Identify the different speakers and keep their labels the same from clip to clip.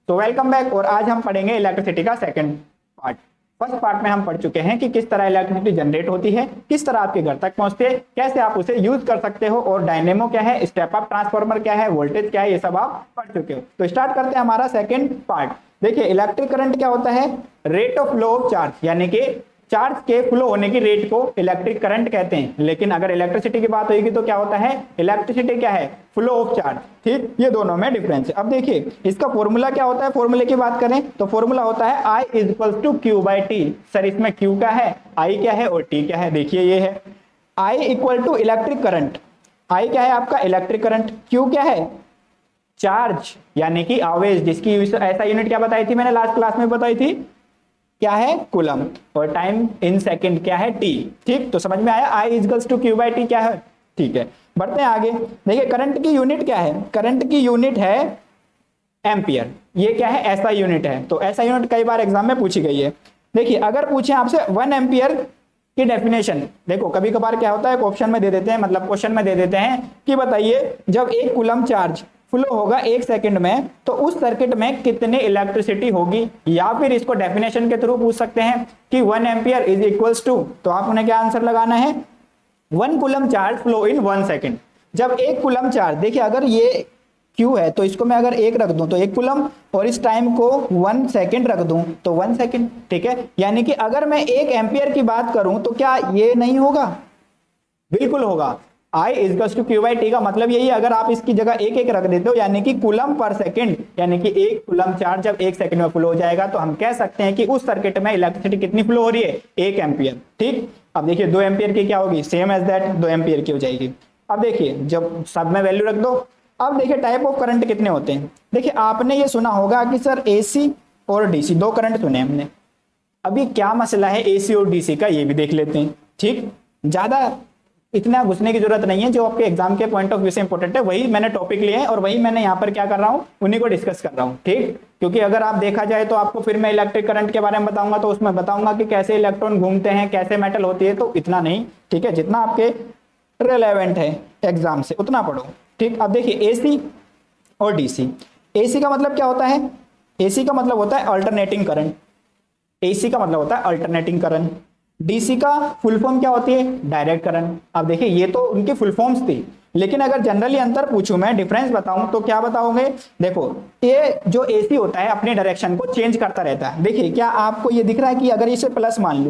Speaker 1: तो welcome back. और आज हम पढ़ेंगे इलेक्ट्रिसिटी का सेकंड पार्ट। फर्स्ट पार्ट में हम पढ़ चुके हैं कि किस तरह इलेक्ट्रिसिटी जनरेट होती है, किस तरह आपके घर तक पहुंचती है, कैसे आप उसे यूज कर सकते हो, और डायनेमो क्या है, स्टेप अप ट्रांसफार्मर क्या है, वोल्टेज क्या है, ये सब आप पढ़ चुके हो। तो स्टार्ट करते हैं हमारा सेकंड पार्ट। देखिए इलेक्ट्रिक करंट क्या होता है, rate of flow of charge, यानी कि चार्ज के फ्लो होने की रेट को इलेक्ट्रिक करंट कहते हैं। लेकिन अगर इलेक्ट्रिसिटी की बात होगी तो क्या होता है, इलेक्ट्रिसिटी क्या है, फ्लो ऑफ चार्ज। ठीक, ये दोनों में डिफरेंस है। अब देखिए इसका फॉर्मूला क्या होता है, फॉर्मूले की बात करें तो फॉर्मूला होता है I is equal to Q by T. Sir इसमें Q क्या है, I क्या है और T क्या है। देखिए ये है I equal to electric current, I क्या है आपका इलेक्ट्रिक करंट, Q क्या है चार्ज यानी कि आवेश, जिसकी ऐसा यूनिट क्या बताई थी मैंने लास्ट क्लास में बताई थी, क्या है कूलम, और टाइम इन सेकंड क्या है टी। ठीक, तो समझ में आया I equals to Q by T क्या है। ठीक है, बढ़ते हैं आगे। देखिए करंट की यूनिट क्या है, करंट की यूनिट है एम्पियर। ये क्या है, ऐसा यूनिट है। तो ऐसा यूनिट कई बार एग्जाम में पूछी गई है। देखिए अगर पूछे आपसे 1 एम्पियर की डेफिनेशन, देखो कभी कभार क्या होता है ऑप्शन में दे देते हैं, मतलब क्वेश्चन में दे देते हैं कि बताइए जब 1 कूलम चार्ज फ्लो होगा 1 सेकंड में तो उस सर्किट में कितनी इलेक्ट्रिसिटी होगी। या फिर इसको डेफिनेशन के थ्रू पूछ सकते हैं कि 1 एम्पियर इज इक्वल्स टू, तो आप उन्हें क्या आंसर लगाना है, 1 coulomb charge flow in 1 second. जब 1 कूलम चार्ज, देखिए अगर ये Q है तो इसको मैं अगर 1 रख दूं तो 1 कूलम, और इस टाइम को 1 सेकंड रख दूं तो 1 सेकंड। ठीक है, यानी कि अगर मैं 1 एम्पियर की बात करूं तो क्या ये नहीं होगा, बिल्कुल होगा। I is to Q by T का मतलब यही है, अगर आप इसकी जगह 1 रख देते हो यानी कि कूलम पर सेकंड, यानी कि 1 कूलम चार्ज जब 1 सेकंड में फ्लो हो जाएगा तो हम कह सकते हैं कि उस सर्किट में इलेक्ट्रिसिटी कितनी फ्लो हो रही है, 1 एम्पियर। ठीक, अब देखिए 2 एम्पियर की क्या होगी, सेम एज दैट 2 एम्पियर की हो जाएगी। अब देखिए जब सब में वैल्यू रख दो। अब देखिए टाइप ऑफ करंट कितने होते हैं। देखिए आपने ये सुना होगा कि सर एसी और डीसी, 2 करंट सुने हमने। अभी क्या मसला है एसी और डीसी का, ये भी देख लेते हैं। ठीक, ज्यादा इतना घुसने की जरूरत नहीं है, जो आपके एग्जाम के पॉइंट ऑफ व्यू से इंपॉर्टेंट है वही मैंने टॉपिक लिए हैं और वही मैंने यहाँ पर क्या कर रहा हूँ, उन्हीं को डिस्कस कर रहा हूँ। ठीक, क्योंकि अगर आप देखा जाए तो आपको फिर मैं इलेक्ट्रिक करंट के बारे में बताऊंगा तो उसमें बताऊंगा कि कैसे इलेक्ट्रॉन घूमते हैं, कैसे मेटल होती है, तो इतना नहीं। ठीक है, जितना आपके रिलेवेंट है एग्जाम से उतना पढ़ो। ठीक, अब देखिए एसी और डीसी। एसी का मतलब क्या होता है, एसी का मतलब होता है अल्टरनेटिंग करंट, एसी का मतलब होता है अल्टरनेटिंग करंट। डीसी का फुल फॉर्म क्या होती है, डायरेक्ट करंट। अब देखिए ये तो उनकी फुल फॉर्म्स थी, लेकिन अगर जनरली अंतर पूछूं मैं, डिफरेंस बताऊं तो क्या बताओगे। देखो ये जो एसी होता है अपने डायरेक्शन को चेंज करता रहता है। देखिए क्या आपको ये दिख रहा है कि अगर इसे प्लस मान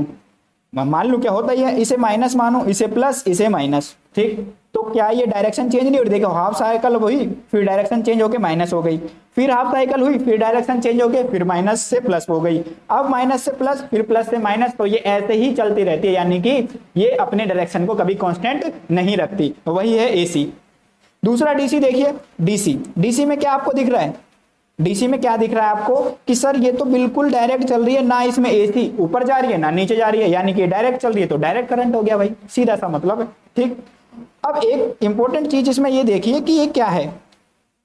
Speaker 1: लूं क्या होता है, इसे माइनस मानो, इसे प्लस, इसे माइनस। ठीक, तो क्या ये डायरेक्शन चेंज नहीं हो रही, देखो हाफ साइकिल हुई फिर डायरेक्शन चेंज होके माइनस हो गई, फिर हाफ साइकिल हुई फिर डायरेक्शन चेंज होके फिर माइनस से प्लस हो गई, अब माइनस से प्लस फिर प्लस से माइनस। तो ये ऐसे ही चलती रहती है, यानी कि ये अपने डायरेक्शन को कभी कांस्टेंट नहीं रखती। वही है एसी। दूसरा डीसी, देखिए डीसी, डीसी में क्या आपको दिख रहा है, डीसी में क्या दिख रहा है आपको कि सर ये तो बिल्कुल डायरेक्ट चल रही है, ना इसमें एसी ऊपर जा रही है ना नीचे जा रही है, यानी कि डायरेक्ट चल रही है, तो डायरेक्ट करंट हो गया भाई, सीधा सा मतलब है। ठीक, अब एक इंपॉर्टेंट चीज इसमें ये देखिए कि ये क्या है,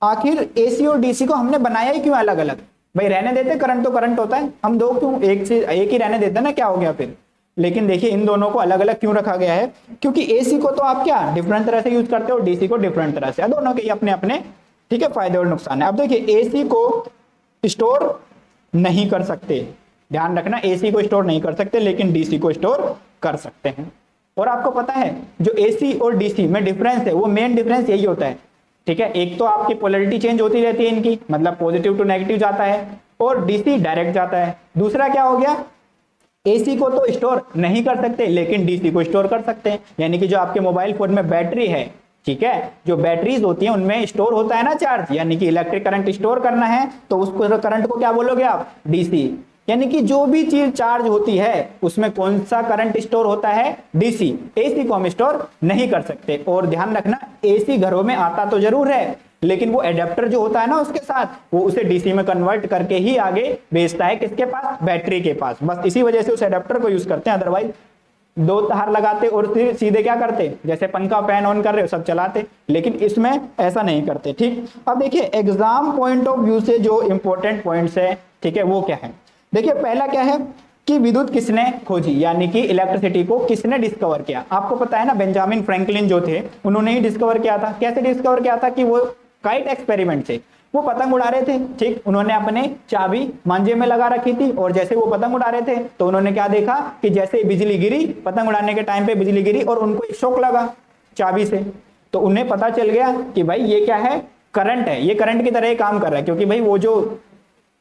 Speaker 1: आखिर एसी और डीसी को हमने बनाया ही क्यों अलग अलग। भाई रहने देते, करंट तो करंट होता है, हम दो क्यों एक ही रहने देते ना, क्या हो गया फिर। लेकिन देखिए इन दोनों को अलग अलग क्यों रखा गया है, क्योंकि एसी को तो आप क्या डिफरेंट तरह से यूज करते हो, डीसी को डिफरेंट तरह से, दोनों के अपने अपने ठीक है फायदे और नुकसान है। अब देखिए एसी को स्टोर नहीं कर सकते, ध्यान रखना, एसी को स्टोर नहीं कर सकते लेकिन डीसी को स्टोर कर सकते हैं। और आपको पता है जो एसी और डीसी में डिफरेंस है, वो मेन डिफरेंस यही होता है। ठीक है, एक तो आपकी पोलैरिटी चेंज होती रहती है इनकी, मतलब पॉजिटिव टू नेगेटिव जाता है, और डीसी डायरेक्ट जाता है। दूसरा क्या हो गया, एसी को तो स्टोर नहीं कर सकते लेकिन डीसी को स्टोर कर सकते हैं, यानी कि जो आपके मोबाइल फोन में बैटरी है, ठीक है, जो बैटरीज होती हैं उनमें स्टोर होता है ना चार्ज, यानी कि इलेक्ट्रिक करंट स्टोर करना है तो उस करंट को क्या बोलोगे आप, डीसी। यानी कि जो भी चीज चार्ज होती है उसमें कौन सा करंट स्टोर होता है, डीसी। एसी को हम स्टोर नहीं कर सकते। और ध्यान रखना एसी घरों में आता तो जरूर है, लेकिन वो एडेप्टर जो होता है ना उसके साथ, वो उसे डीसी में कन्वर्ट करके ही आगे भेजता है, किसके पास, बैटरी के पास। बस इसी वजह से उस एडेप्टर को यूज करते हैं, अदरवाइज 2 तार लगाते और फिर सीधे क्या करते, जैसे पंखा फैन ऑन कर रहे हो सब चलाते, लेकिन इसमें ऐसा नहीं करते। ठीक, अब देखिए एग्जाम पॉइंट ऑफ व्यू से जो इंपॉर्टेंट पॉइंट्स है, ठीक है, वो क्या है। देखिए पहला क्या है कि विद्युत किसने खोजी, यानी कि इलेक्ट्रिसिटी को किसने डिस्कवर किया। आपको पता है ना बेंजामिन फ्रैंकलिन जो थे उन्होंने ही डिस्कवर किया था। कैसे डिस्कवर किया था कि वो काइट एक्सपेरिमेंट से, वो पतंग उड़ा रहे थे, ठीक, उन्होंने अपने चाबी मांजे में लगा रखी थी और जैसे वो पतंग उड़ा रहे थे तो उन्होंने क्या देखा कि जैसे बिजली गिरी, पतंग उड़ाने के टाइम पे बिजली गिरी और उनको एक शॉक लगा चाबी से, तो उन्हें पता चल गया कि भाई ये क्या है, करंट है, ये करंट की तरह ही काम कर रहा है, क्योंकि भाई वो जो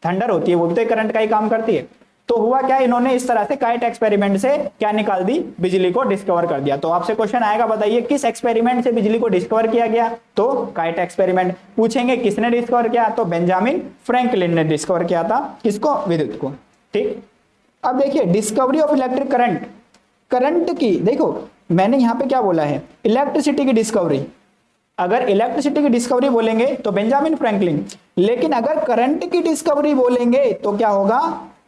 Speaker 1: थंडर होती है वो भी तो करंट का ही काम करती है। तो हुआ क्या, इन्होंने इस तरह से काइट एक्सपेरिमेंट से क्या निकाल दी, बिजली को डिस्कवर कर दिया। तो आपसे क्वेश्चन आएगा, बताइए किस एक्सपेरिमेंट से बिजली को डिस्कवर किया गया, तो काइट एक्सपेरिमेंट। पूछेंगे किसने डिस्कवर किया, तो बेंजामिन फ्रैंकलिन ने डिस्कवर किया था, किसको, विद्युत को, ठीक। अब देखिए discovery of electric current, current की, देखो मैंने यहां पे क्या बोला है, इलेक्ट्रिसिटी की डिस्कवरी। अगर इलेक्ट्रिसिटी की डिस्कवरी बोलेंगे तो बेंजामिन फ्रैंकलिन, लेकिन अगर करंट की डिस्कवरी बोलेंगे तो क्या होगा,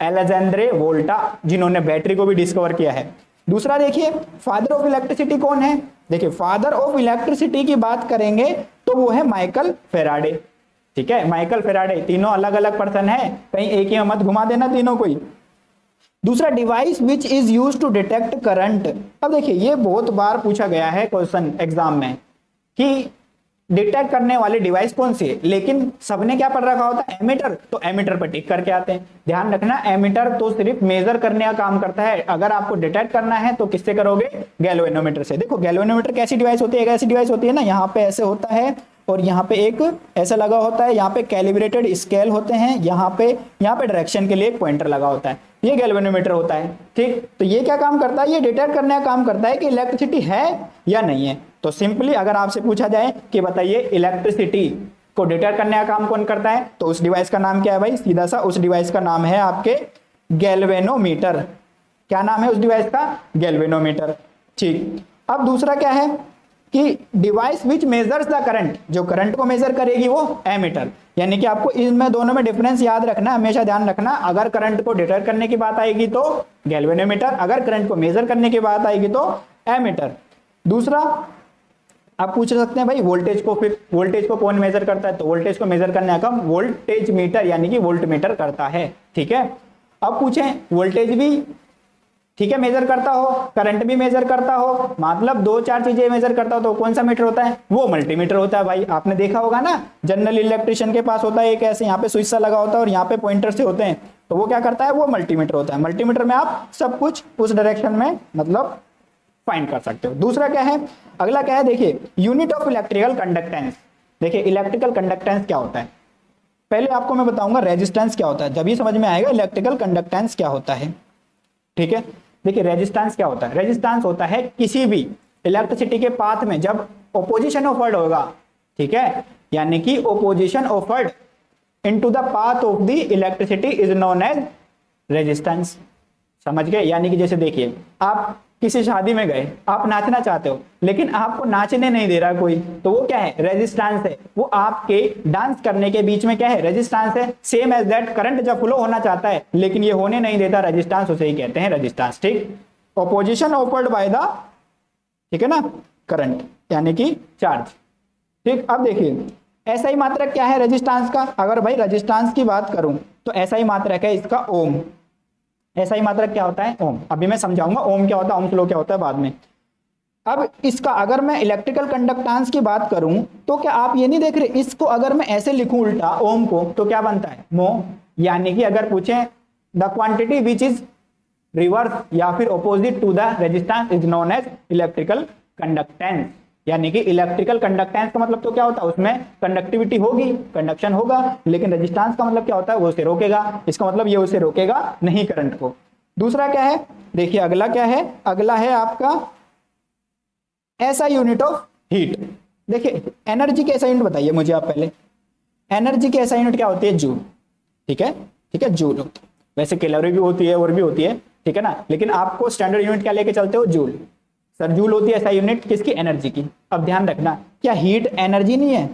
Speaker 1: अलेक्जेंड्रे वोल्टा, जिन्होंने बैटरी को भी डिस्कवर किया है। दूसरा देखिए फादर ऑफ इलेक्ट्रिसिटी कौन है, देखिए फादर ऑफ इलेक्ट्रिसिटी की बात करेंगे तो वो है माइकल फेराडे, ठीक है, माइकल फेराडे। तीनों अलग अलग पर्सन है, कहीं एक ही में मत घुमा देना तीनों को ही। दूसरा device which is use to detect current. अब देखिए ये बहुत बार पूछा गया है क्वेश्चन एग्जाम में कि डिटेक्ट करने वाली डिवाइस कौन सी है, लेकिन सबने क्या पढ़ रखा होता है, एमीटर, तो एमीटर पर टिक करके आते हैं। ध्यान रखना एमीटर तो सिर्फ मेजर करने का काम करता है, अगर आपको डिटेक्ट करना है तो किससे करोगे, गैल्वेनोमीटर से। देखो गैल्वेनोमीटर कैसी डिवाइस होती है, एक ऐसी डिवाइस होती है ना, यहाँ पे ऐसे होता है और यहाँ पे एक ऐसा लगा होता है, यहाँ पे कैलिब्रेटेड स्केल होते हैं, यहाँ पे डायरेक्शन के लिए एक पॉइंटर लगा होता है, ये गैल्वेनोमीटर होता है, ठीक। तो ये क्या काम करता है, ये डिटेक्ट करने का काम करता है कि इलेक्ट्रिसिटी है या नहीं है। तो सिंपली अगर आपसे पूछा जाए कि बताइए इलेक्ट्रिसिटी को डिटेक्ट करने का काम कौन करता है, तो उस डिवाइस का नाम क्या है भाई, सीधा सा उस डिवाइस का नाम है आपके गैल्वेनोमीटर। क्या नाम है उस डिवाइस का, गैल्वेनोमीटर, ठीक। अब दूसरा क्या है कि device which measures the current, जो करंट को मेजर करेगी वो एमीटर। यानी कि आपको इनमें दोनों में डिफरेंस याद रखना, हमेशा ध्यान रखना, अगर करंट को डिटेक्ट करने की बात आएगी तो गैल्वेनोमीटर, अगर करंट को मेजर करने की बात आएगी तो एमीटर। दूसरा आप पूछ सकते हैं भाई वोल्टेज को, फिर वोल्टेज को कौन मेजर करता है, तो वोल्टेज को मेजर करने का काम वोल्टेज मीटर यानी कि वोल्ट मीटर करता है, ठीक है। अब पूछें वोल्टेज भी, ठीक है, मेजर करता हो, करंट भी मेजर करता हो, मतलब दो चार चीजें मेजर करता हो, तो कौन सा मीटर होता है, वो मल्टीमीटर होता है भाई। आपने देखा होगा ना, जनरल इलेक्ट्रिशियन के पास होता है एक ऐसे, यहाँ पे स्विच सा लगा होता है और यहाँ पे पॉइंटर से होते हैं, तो वो क्या करता है, वो मल्टीमीटर होता है। मल्टीमीटर में आप सब कुछ उस डायरेक्शन में मतलब फाइंड कर सकते हो। दूसरा क्या है, अगला क्या है, देखिए यूनिट ऑफ इलेक्ट्रिकल कंडक्टेंस। देखिए इलेक्ट्रिकल कंडक्टेंस क्या होता है, पहले आपको मैं बताऊंगा रेजिस्टेंस क्या होता है, जब ये समझ में आएगा इलेक्ट्रिकल कंडक्टेंस क्या होता है, ठीक है। देखिए रेजिस्टेंस क्या होता है, रेजिस्टेंस होता है किसी भी इलेक्ट्रिसिटी के पाथ में जब ओपोजिशन ऑफर्ड होगा, ठीक है, यानी कि opposition offered into the path of the electricity is known as resistance. समझ गए, यानी कि जैसे देखिए आप किसी शादी में गए, आप नाचना चाहते हो लेकिन आपको नाचने नहीं दे रहा कोई, तो वो क्या है, रेजिस्टेंस है, वो आपके डांस करने के बीच में क्या है, रेजिस्टेंस है। सेम एज दैट करंट जब फ्लो होना चाहता है लेकिन ये होने नहीं देता, रेजिस्टेंस उसे ही कहते हैं रेजिस्टेंस, ठीक। ऑपोजिशन ऑफर्ड बाय द, ठीक है ना, करंट यानी कि चार्ज, ठीक। अब देखिए ऐसा ही मात्रक क्या है रेजिस्टेंस का, अगर भाई रेजिस्टेंस की बात करूं तो ऐसा ही मात्रक है इसका ओम। ऐसा ही मात्रक क्या होता है, ओम। अभी मैं समझाऊंगा ओम क्या होता है, ओम्स लॉ क्या होता है बाद में। अब इसका अगर मैं इलेक्ट्रिकल कंडक्टेंस की बात करूं तो क्या आप ये नहीं देख रहे, इसको अगर मैं ऐसे लिखूं उल्टा ओम को तो क्या बनता है, मो। यानी कि अगर पूछें the quantity which is reverse या फिर opposite to the resistance is known as electrical conductance. यानी कि इलेक्ट्रिकल कंडक्टेंस का मतलब तो क्या होता है, उसमें कंडक्टिविटी होगी, कंडक्शन होगा, लेकिन रेजिस्टेंस का मतलब क्या होता है, वो उसे रोकेगा। इसका मतलब ये उसे रोकेगा नहीं करंट को। दूसरा क्या है, देखिए अगला क्या है, अगला है आपका ऐसा यूनिट ऑफ हीट। देखिए एनर्जी के ऐसा यूनिट बताइए मुझे आप पहले, एनर्जी की ऐसा यूनिट क्या होती है, जूल, ठीक है, ठीक है, जूल। वैसे कैलोरी भी होती है और भी होती है, ठीक है ना, लेकिन आपको स्टैंडर्ड यूनिट क्या लेके चलते हो, जूल। सर जूल होती है ऐसा यूनिट किसकी, एनर्जी की। अब ध्यान रखना, क्या हीट एनर्जी नहीं है,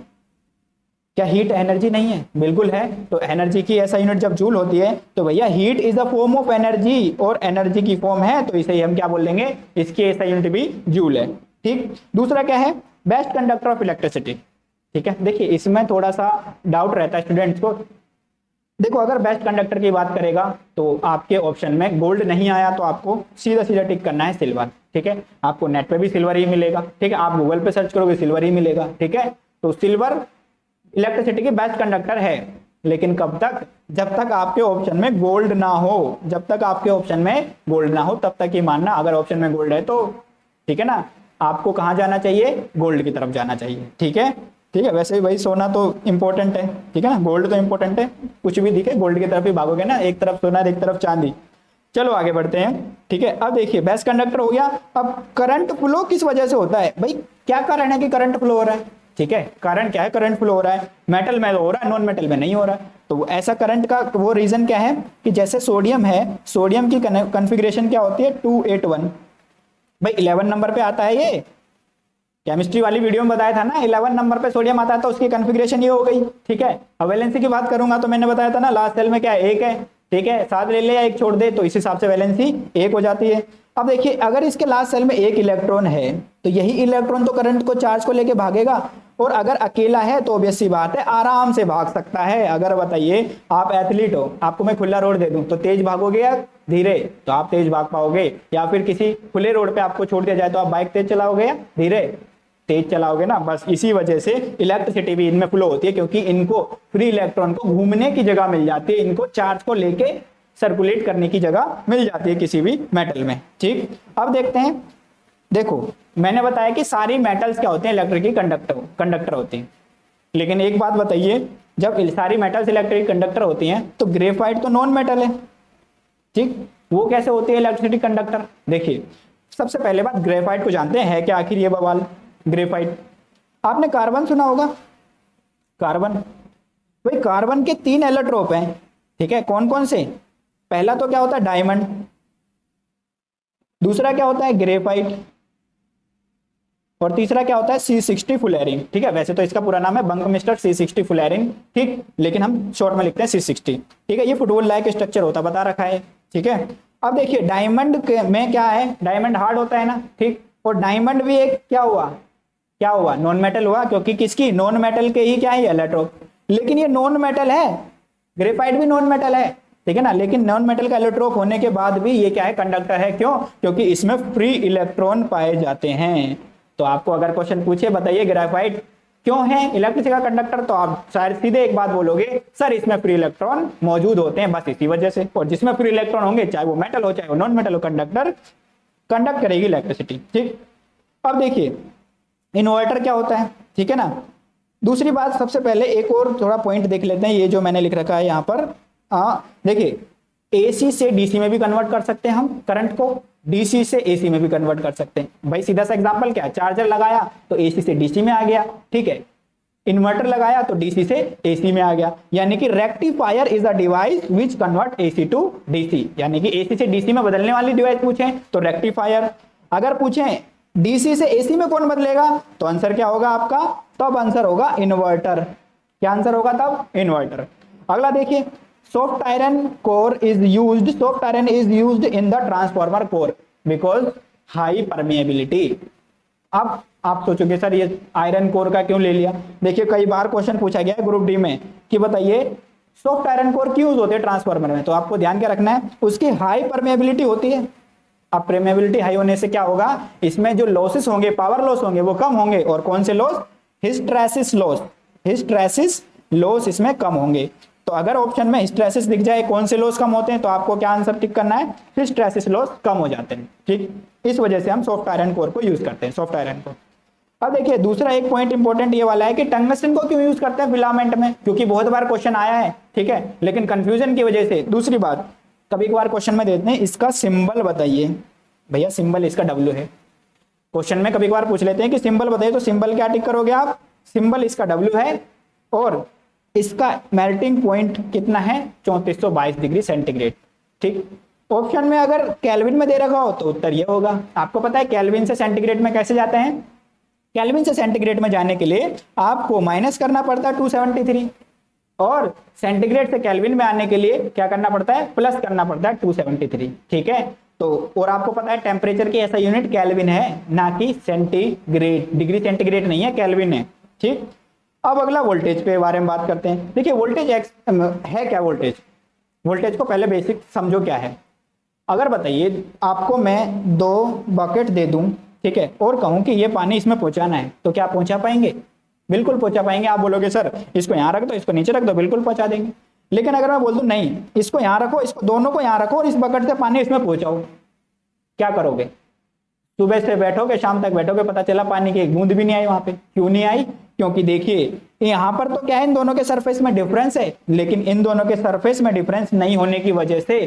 Speaker 1: क्या हीट एनर्जी नहीं है, बिल्कुल है। तो एनर्जी की ऐसा यूनिट जब जूल होती है तो भैया heat is a form of energy, और एनर्जी की फॉर्म है तो इसे हम क्या बोल देंगे, इसकी ऐसा यूनिट भी जूल है, ठीक। दूसरा क्या है, बेस्ट कंडक्टर ऑफ इलेक्ट्रिसिटी, ठीक है। देखिए इसमें थोड़ा सा डाउट रहता है स्टूडेंट्स को। देखो अगर बेस्ट कंडक्टर की बात करेगा तो आपके ऑप्शन में गोल्ड नहीं आया तो आपको सीधा सीधा टिक करना है सिल्वर, ठीक है। आपको नेट पे भी सिल्वर ही मिलेगा, ठीक है, आप गूगल पे सर्च करोगे सिल्वर ही मिलेगा, ठीक है। तो सिल्वर इलेक्ट्रिसिटी की बेस्ट कंडक्टर है, लेकिन कब तक? जब तक आपके ऑप्शन में गोल्ड ना हो, जब तक आपके ऑप्शन में गोल्ड ना हो तब तक ही मानना। अगर ऑप्शन में गोल्ड है तो ठीक है ना, आपको कहां जाना चाहिए? गोल्ड की तरफ जाना चाहिए। ठीक है, ठीक है। वैसे भी भाई सोना तो इंपॉर्टेंट है, ठीक है ना, गोल्ड तो इंपॉर्टेंट है, कुछ भी दिखे गोल्ड की तरफ ही भागोगे ना, एक तरफ सोना एक तरफ चांदी। चलो आगे बढ़ते हैं। ठीक है, अब देखिए बेस्ट कंडक्टर हो गया। अब करंट फ्लो किस वजह से होता है भाई? क्या कारण है कि करंट फ्लो हो रहा है? ठीक है, कारण क्या है? करंट फ्लो हो रहा है, मेटल में हो रहा है, नॉन मेटल में नहीं हो रहा है। तो ऐसा करंट का वो रीजन क्या है कि जैसे सोडियम है, सोडियम की कॉन्फ़िगरेशन क्या होती है? 281। भाई 11 नंबर पे आता है, ये केमिस्ट्री वाली वीडियो में बताया था ना, 11 नंबर पे सोडियम आता है तो उसकी कॉन्फ़िगरेशन ये हो गई। ठीक है, अब वैलेंसी की बात करूंगा तो मैंने बताया था ना, लास्ट सेल में क्या है? एक है। ठीक है, 7 ले ले या एक छोड़ दे, तो इस हिसाब से वैलेंसी 1 हो जाती है। अब देखिए अगर इसके लास्ट सेल में एक इलेक्ट्रॉन है तो यही इलेक्ट्रॉन तो करंट को, चार्ज को लेके भागेगा, और अगर अकेला है तो ऑब्वियस सी बात है आराम से भाग सकता है। अगर बताइए आप एथलीट हो, आपको मैं खुला रोड दे दूं तो तेज भागोगे या धीरे? तो आप तेज भाग पाओगे। या फिर किसी खुले रोड पे आपको छोड़ दिया जाए तो आप बाइक तेज चलाओगे या धीरे? तेज चलाओगे ना। बस इसी वजह से इलेक्ट्रिसिटी भी इनमें फ्लो होती है, क्योंकि इनको फ्री इलेक्ट्रॉन को घूमने की जगह मिल जाती है, इनको चार्ज को लेके सर्कुलेट करने की जगह मिल जाती है किसी भी मेटल में। ठीक, अब देखते हैं। देखो मैंने बताया कि सारी मेटल्स क्या होते हैं? इलेक्ट्रिक की कंडक्टर होती हैं। लेकिन एक बात बताइए, जब सारी मेटल्स इलेक्ट्रिक कंडक्टर होती हैं तो ग्रेफाइट तो नॉन मेटल है। ठीक, वो कैसे होती है इलेक्ट्रिसिटी कंडक्टर? देखिए सबसे पहले बात, ग्रेफाइट को जानते हैं है क्या आखिर ये बवाल? ग्रेफाइट, आपने कार्बन सुना होगा, कार्बन। भाई कार्बन के 3 एलोट्रोप हैं। ठीक है, कौन कौन से? पहला तो क्या होता है? डायमंड। दूसरा क्या होता है? ग्रेफाइट। और तीसरा क्या होता है? C60 fullerene. ठीक है, वैसे तो इसका पूरा नाम है बंकमिस्टर C60 फुलेरिन, ठीक, लेकिन हम शॉर्ट में लिखते हैं C60। ठीक है, ये फुटबॉल लाइक स्ट्रक्चर होता बता रखा है। ठीक है, अब देखिए डायमंड में क्या है? डायमंड हार्ड होता है ना, ठीक, और डायमंड भी एक क्या हुआ? क्या हुआ? नॉन मेटल हुआ, क्योंकि किसकी? नॉन मेटल के ही क्या है? इलेक्ट्रोप। लेकिन ये नॉन मेटल है, ग्रेफाइट भी नॉन मेटल है, ठीक है ना, लेकिन नॉन मेटल का इलेक्ट्रोप होने के बाद भी ये क्या है? कंडक्टर है। क्यों? क्योंकि इसमें फ्री इलेक्ट्रॉन पाए जाते हैं। तो आपको अगर क्वेश्चन पूछे बताइए ग्रेफाइट क्यों है इलेक्ट्रिसिटी का कंडक्टर, तो आप शायद सीधे एक बात बोलोगे, सर इसमें फ्री इलेक्ट्रॉन मौजूद होते हैं, बस इसी वजह से। और जिसमें फ्री इलेक्ट्रॉन होंगे, चाहे वो मेटल हो चाहे वो नॉन मेटल हो, कंडक्टर कंडक्ट करेगी इलेक्ट्रिसिटी। ठीक, अब देखिए इन्वर्टर क्या होता है? ठीक है ना। दूसरी बात, सबसे पहले एक और थोड़ा पॉइंट देख लेते हैं, ये जो मैंने लिख रखा है यहाँ पर। देखिए एसी से डीसी में भी कन्वर्ट कर सकते हैं हम करंट को, डीसी से एसी में भी कन्वर्ट कर सकते हैं। भाई सीधा सा एग्जांपल क्या है? चार्जर लगाया तो एसी से डीसी में आ गया, ठीक है, इन्वर्टर लगाया तो डीसी से एसी में आ गया। यानी कि rectifier is a device which convert AC to DC, यानी कि एसी से डीसी में बदलने वाली डिवाइस पूछे तो रेक्टिफायर। अगर पूछे डीसी से एसी में कौन बदलेगा, तो आंसर क्या होगा आपका? तब आंसर होगा इन्वर्टर। क्या आंसर होगा तब? इन्वर्टर। अगला देखिए, soft iron core is used, soft iron is used in the transformer core because high permeability। अब आप सोचोगे सर ये आयरन कोर का क्यों ले लिया? देखिए कई बार क्वेश्चन पूछा गया है ग्रुप डी में कि बताइए सॉफ्ट आयरन कोर क्यों यूज होते हैं ट्रांसफार्मर में, तो आपको ध्यान क्या रखना है? उसकी हाई परमेबिलिटी होती है। अब परमेबिलिटी हाई होने से क्या होगा? इसमें जो लॉसेस होंगे, पावर लॉस होंगे, वो कम होंगे। और कौन से loss? Hysteresis loss, hysteresis loss इसमें कम होंगे। तो अगर ऑप्शन में हिस्टैरिसीस दिख जाए कौन से लॉस कम होते हैं, तो आपको क्या आंसर टिक करना है? हिस्टैरिसीस लॉस कम हो जाते हैं। ठीक, इस वजह से हम सॉफ्ट आयरन कोर को यूज करते हैं, सॉफ्ट आयरन को। अब देखिए दूसरा एक पॉइंट इंपॉर्टेंट ये वाला है कि टंगस्टन को क्यों यूज करते हैं फिलामेंट में, क्योंकि बहुत बार क्वेश्चन आया है, ठीक है, लेकिन कंफ्यूजन की वजह से। दूसरी बात, कभी कभार क्वेश्चन में देते हैं इसका सिंबल बताइए, भैया सिंबल इसका W है। क्वेश्चन में कभी कभार पूछ लेते हैं कि सिंबल बताइए, तो सिंबल क्या टिक करोगे आप? सिंबल इसका W है, और इसका मेल्टिंग पॉइंट कितना है? 3422 डिग्री सेंटीग्रेड। ठीक, ऑप्शन में अगर केल्विन में दे रखा हो तो उत्तर ये होगा। आपको पता है केल्विन से सेंटीग्रेड में कैसे जाते हैं? केल्विन से सेंटीग्रेड में जाने के लिए आपको माइनस करना पड़ता है 273, और सेंटीग्रेड से केल्विन में आने के लिए क्या करना पड़ता है? प्लस करना पड़ता है 273। ठीक है, तो और आपको पता है टेम्परेचर की ऐसा यूनिट केल्विन है, ना कि सेंटीग्रेड, डिग्री सेंटीग्रेड नहीं है, केल्विन है। ठीक, अब अगला वोल्टेज पे बारे में बात करते हैं। देखिए वोल्टेज है क्या? वोल्टेज को पहले बेसिक समझो क्या है। अगर बताइए आपको मैं 2 बकेट दे दूं, ठीक है, और कहूं कि ये पानी इसमें पहुंचाना है, तो क्या पहुंचा पाएंगे? बिल्कुल पहुंचा पाएंगे। आप बोलोगे सर इसको यहाँ रख दो, इसको नीचे रख दो, बिल्कुल पहुंचा देंगे। लेकिन अगर मैं बोल दूं नहीं, इसको यहाँ रखो, इसको दोनों को यहाँ रखो और इस बकेट से पानी इसमें पहुंचाओ, क्या करोगे? सुबह से बैठोगे, शाम तक बैठोगे, पता चला पानी की एक बूंद भी नहीं आई वहां पे। क्यों नहीं आई? क्योंकि देखिए यहां पर तो क्या है, इन दोनों के सरफेस में डिफरेंस है, लेकिन इन दोनों के सरफेस में डिफरेंस नहीं होने की वजह से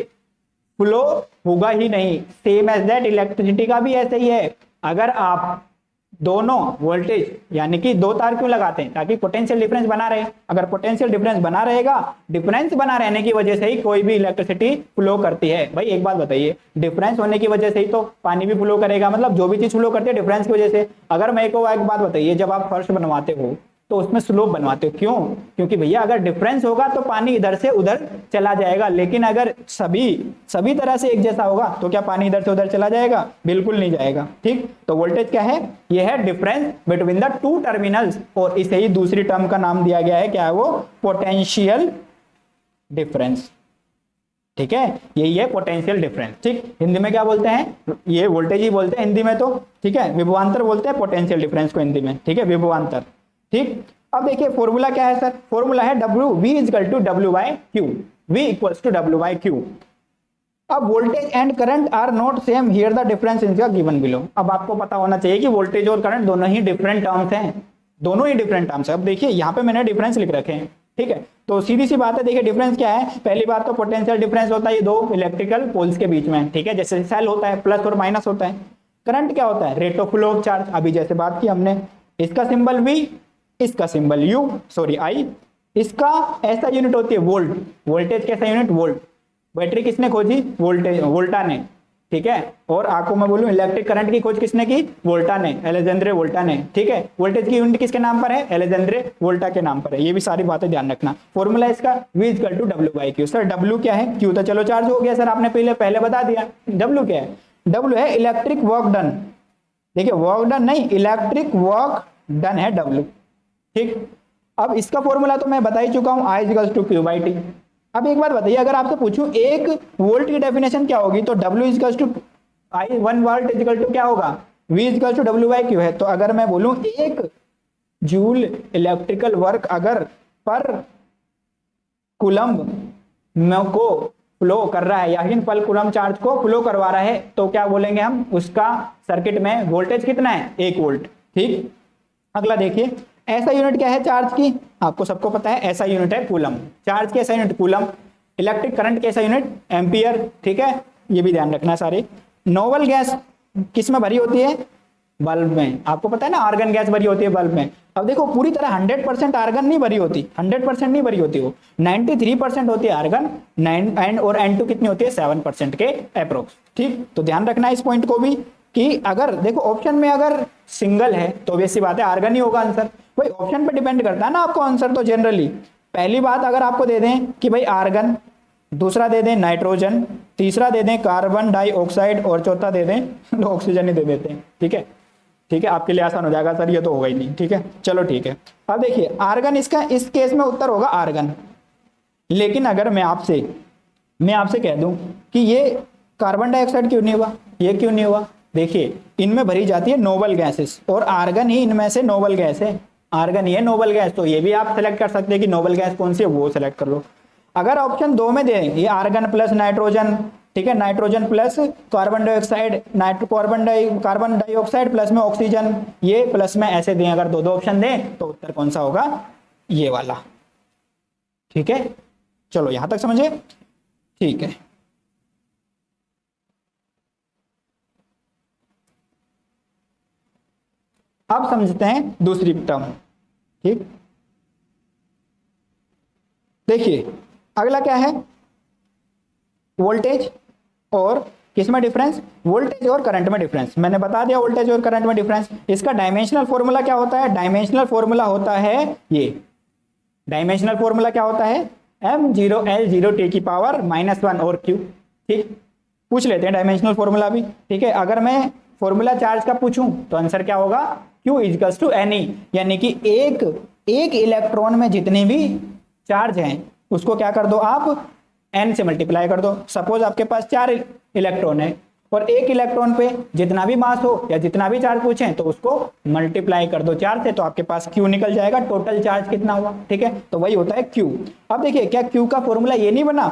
Speaker 1: फ्लो होगा ही नहीं। सेम एज दैट इलेक्ट्रिसिटी का भी ऐसे ही है। अगर आप दोनों वोल्टेज यानी कि दो तार क्यों लगाते हैं? ताकि पोटेंशियल डिफरेंस बना रहे। अगर पोटेंशियल डिफरेंस बना रहेगा, डिफरेंस बना रहने की वजह से ही कोई भी इलेक्ट्रिसिटी फ्लो करती है। भाई एक बात बताइए, डिफरेंस होने की वजह से ही तो पानी भी फ्लो करेगा, मतलब जो भी चीज फ्लो करती है डिफरेंस की वजह से। अगर मैं को एक बात बताइए, जब आप फर्श बनवाते हो तो उसमें स्लोप बनवाते हो, क्यों? क्योंकि भैया अगर डिफरेंस होगा तो पानी इधर से उधर चला जाएगा, लेकिन अगर सभी तरह से एक जैसा होगा तो क्या पानी इधर से उधर चला जाएगा? बिल्कुल नहीं जाएगा। ठीक, तो वोल्टेज क्या है? यह है difference between the two terminals, और इसे ही दूसरी टर्म का नाम दिया गया है, क्या है वो? Potential difference. ठीक है, यही है पोटेंशियल डिफरेंस। ठीक, हिंदी में क्या बोलते हैं? ये वोल्टेज ही बोलते हैं हिंदी में तो। ठीक है, विभवांतर बोलते हैं पोटेंशियल डिफरेंस को हिंदी में। ठीक है, विभवांतर। ठीक, अब देखिए फॉर्मूला क्या है सर? फॉर्मूला है W V equal to W by Q, V equals to W by Q. अब voltage and current are not same, here the difference is given below. अब आपको पता होना चाहिए कि वोल्टेज और करंट दोनों ही डिफरेंट टर्म्स हैं, दोनों ही डिफरेंट टर्म्स है। अब देखिए यहाँ पे मैंने डिफरेंस लिख रखे हैं। ठीक है, तो सीधी सी बात है, देखिए डिफरेंस क्या है? पहली बात तो पोटेंशियल डिफरेंस होता है ये दो इलेक्ट्रिकल पोल्स के बीच में। ठीक है, जैसे सेल होता है, प्लस और माइनस होता है। करंट क्या होता है? Rate of flow of charge, अभी जैसे बात की हमने। इसका सिंबल V, इसका सिंबल U, सॉरी I। इसका ऐसा यूनिट होती है वोल्ट। वोल्टेज कैसा यूनिट? वोल्ट। बैटरी किसने खोजी? वोल्टा ने। ठीक है, और आपको मैं बोलूं इलेक्ट्रिक करंट की खोज किसने की? वोल्टा ने, अलेक्जेंड्रे वोल्टा ने। ठीक है, वोल्टेज की यूनिट किसके नाम पर है? अलेक्जेंड्रे वोल्टा के नाम पर है। ये भी सारी बातें ध्यान रखना। फॉर्मूला इसका V equal to W by Q. Sir W क्या है? Q तो चलो चार्ज हो गया सर, आपने पहले बता दिया। W क्या है? W है इलेक्ट्रिक वर्क डन। देखिए वर्क डन नहीं, इलेक्ट्रिक वर्क डन है W। ठीक, अब इसका फॉर्मूला तो मैं बता ही चुका हूं, I equal to Q by T. अब एक बात बताइए, अगर आपसे पूछूं एक वोल्ट की डेफिनेशन क्या होगी, तो W equal to I 1 volt equal to क्या होगा? V equal to W by Q है। तो अगर मैं बोलूं एक जूल इलेक्ट्रिकल वर्क अगर पर कूलम्ब को फ्लो कर रहा है, या पर कूलम्ब चार्ज को फ्लो करवा रहा है, तो क्या बोलेंगे हम? उसका सर्किट में वोल्टेज कितना है? 1 वोल्ट। ठीक, अगला देखिए, ऐसा यूनिट क्या है चार्ज की? आपको सबको पता है, ऐसा यूनिट है कूलम। चार्ज की ऐसा यूनिट कूलम। इलेक्ट्रिक करंट की ऐसा यूनिट एम्पियर। ठीक है, ये भी ध्यान रखना सारे। नोबल गैस किस में भरी होती है? बल्ब में। आपको पता है ना, आर्गन गैस भरी होती है बल्ब में। अब देखो पूरी तरह 100% आर्गन नहीं भरी होती, 100% नहीं भरी होती, वो 93% होती है आर्गन, 9 और N2 कितनी होती है? 7% के अप्रोक्स। ठीक, तो ध्यान रखना इस पॉइंट को भी, कि अगर देखो ऑप्शन में अगर सिंगल है तो वैसी बात है आर्गन ही होगा आंसर। भाई ऑप्शन पे डिपेंड करता है ना आपको आंसर। तो जनरली पहली बात अगर आपको दे दें कि भाई आर्गन, दूसरा दे दें नाइट्रोजन, तीसरा दे दें कार्बन डाइऑक्साइड, और चौथा दे दें तो ऑक्सीजन ही दे देते हैं। ठीक है, ठीक है, आपके लिए आसान हो जाएगा सर, ये तो होगा ही नहीं। ठीक है, चलो ठीक है। अब देखिए आर्गन, इसका इस केस में उत्तर होगा आर्गन। लेकिन अगर मैं आपसे कह दूं कि ये कार्बन डाइऑक्साइड क्यों नहीं हुआ, ये क्यों नहीं हुआ? देखिए इनमें भरी जाती है नोबल गैसेस, और आर्गन ही इनमें से नोबल गैस है। आर्गन ही है नोबल गैस, तो ये भी आप सेलेक्ट कर सकते हैं कि नोबल गैस कौन सी है, वो सेलेक्ट कर लो। अगर ऑप्शन 2 में दें, ये आर्गन प्लस नाइट्रोजन, ठीक है, nitrogen plus carbon dioxide, carbon dioxide plus में ऑक्सीजन, ये प्लस में ऐसे दें, अगर दो ऑप्शन दें तो उत्तर कौन सा होगा? ये वाला। ठीक है, चलो यहां तक समझे? ठीक है, अब समझते हैं दूसरी टर्म। ठीक, देखिए अगला क्या है? वोल्टेज और किसमें डिफरेंस? वोल्टेज और करंट में डिफरेंस। मैंने बता दिया वोल्टेज और करंट में डिफरेंस। इसका डायमेंशनल फॉर्मूला क्या होता है? डायमेंशनल फॉर्मूला होता है ये, डायमेंशनल फॉर्मूला क्या होता है? M0L0T की पावर -1 और Q। ठीक, पूछ लेते हैं डायमेंशनल फॉर्मूला भी। ठीक है, अगर मैं फॉर्मूला चार्ज का पूछूं तो आंसर क्या होगा? Q इक्वल्स टू Ne, यानी कि एक इलेक्ट्रॉन में जितने भी चार्ज हैं उसको क्या कर दो आप? N से मल्टीप्लाई कर दो। सपोज आपके पास 4 इलेक्ट्रॉन है और एक इलेक्ट्रॉन पे जितना भी मास हो या जितना भी चार्ज पूछे तो उसको मल्टीप्लाई कर दो 4 से, तो आपके पास Q निकल जाएगा, टोटल चार्ज कितना हुआ। ठीक है, तो वही होता है Q। अब देखिए क्या Q का फॉर्मूला ये नहीं बना,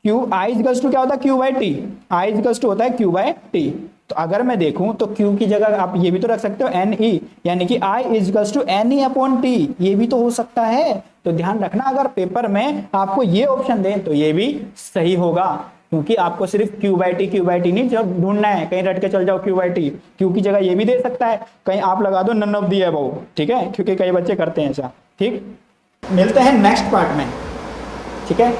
Speaker 1: Q I इक्वल्स टू क्या होता है Q by T, I equals to होता है Q बाई टी। तो अगर मैं देखूं तो Q की जगह आप ये भी तो रख सकते हो NE, यानी कि I equals to NE upon T, ये भी तो हो सकता है। तो ध्यान रखना अगर पेपर में आपको ये ऑप्शन दे तो ये भी सही होगा, क्योंकि आपको सिर्फ Q बाई टी नहीं जो ढूंढना है, कहीं रट के चल जाओ Q बाई टी, Q की जगह ये भी दे सकता है, कहीं आप लगा दो नन ऑफ दी अबव। ठीक है, क्योंकि कई बच्चे करते हैं ऐसा। ठीक, मिलते हैं नेक्स्ट पार्ट में। ठीक है।